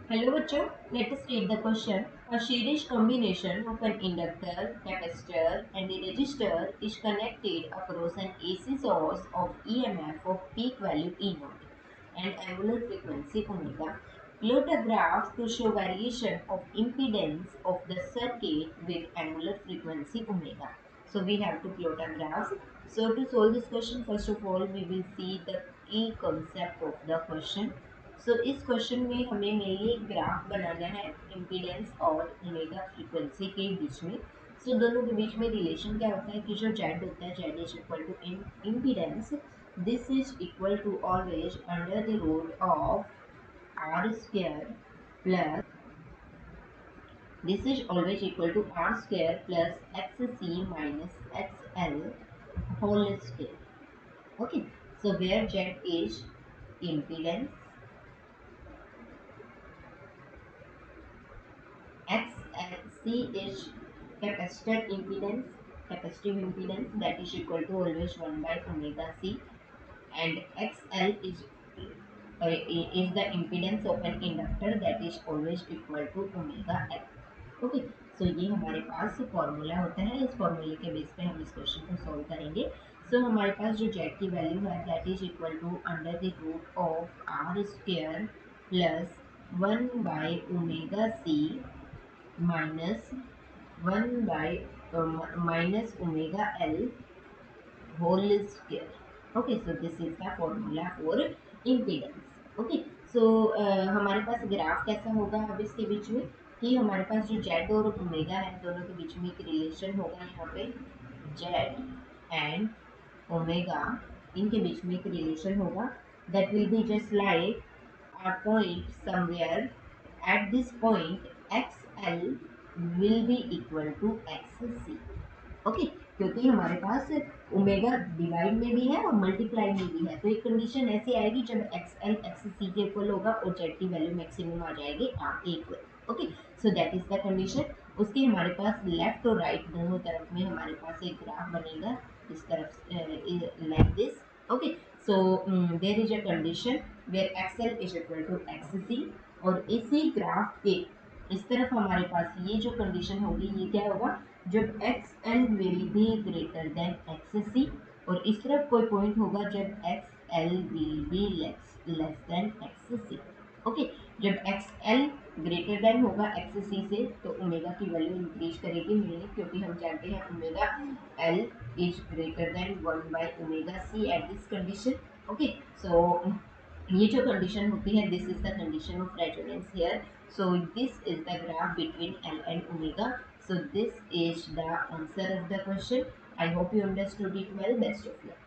Hello बच्चों, let us read the question. A series combination of an inductor, capacitor and a resistor is connected across an AC source of EMF of peak value E0 and angular frequency omega. Plot a graph to show variation of impedance of the circuit with angular frequency omega. So we have to plot a graph. So to solve this question, first of all we will see the key concept of the question. इस question में हमें mainly एक graph बनाना है impedance और omega frequency के बीच में. दोनों के बीच में रिलेशन क्या होता है कि जो जेड होता है, Z is equal to impedance, this is equal to always under the root of R square plus this is always equal to r square plus xc minus xl whole square. Okay, so where z is impedance, C is capacitive impedance that is equal to always 1 by omega c, and XL is the impedance of an inductor that is always equal to omega L. Okay, so ये हमारे पास formula होता है. इस फॉर्मूले के base पे हम इस क्वेश्चन को सॉल्व करेंगे. हमारे पास जो जेड की वैल्यू है that is equal to under the root of R square plus 1 by omega C minus 1 by minus omega L whole square. Okay, so this is the formula for impedance. Okay, so हमारे पास graph कैसा होगा अब इसके बीच में कि हमारे पास जो Z और ओमेगा है दोनों के बीच में एक रिलेशन होगा. यहाँ पे जेड एंड ओमेगा इनके बीच में एक रिलेशन होगा that will be just like a point somewhere. At this point XL will be equal to XC. Okay, क्योंकि हमारे पास ओमेगा डिवाइड में भी है और मल्टीप्लाई में भी है, तो एक कंडीशन ऐसी आएगी जब XL XC के इक्वल होगा और Z की वैल्यू मैक्सिमम आ जाएगी R के equal. Okay, so that is the condition. उसके हमारे पास लेफ्ट और राइट दोनों तरफ में हमारे पास एक ग्राफ बनेगा इस तरफ like this. Okay, so there is a condition where XL is equal to XC और इसी ग्राफ के इस तरफ हमारे पास ये जो कंडीशन होगी ये क्या होगा जब XL will be greater than XC और इस तरफ कोई पॉइंट होगा जब XL will be less than XC. Okay, जब XL ग्रेटर देन होगा XC से तो ओमेगा की वैल्यू इंक्रीज करेगी मेनली क्योंकि हम जानते हैं omega L is greater than 1 by omega C at this condition. Okay, so ये जो कंडीशन होती है this is the condition of resonance here. So this is the graph between L and omega. So this is the answer of the question. I hope you understood it well. Best of luck.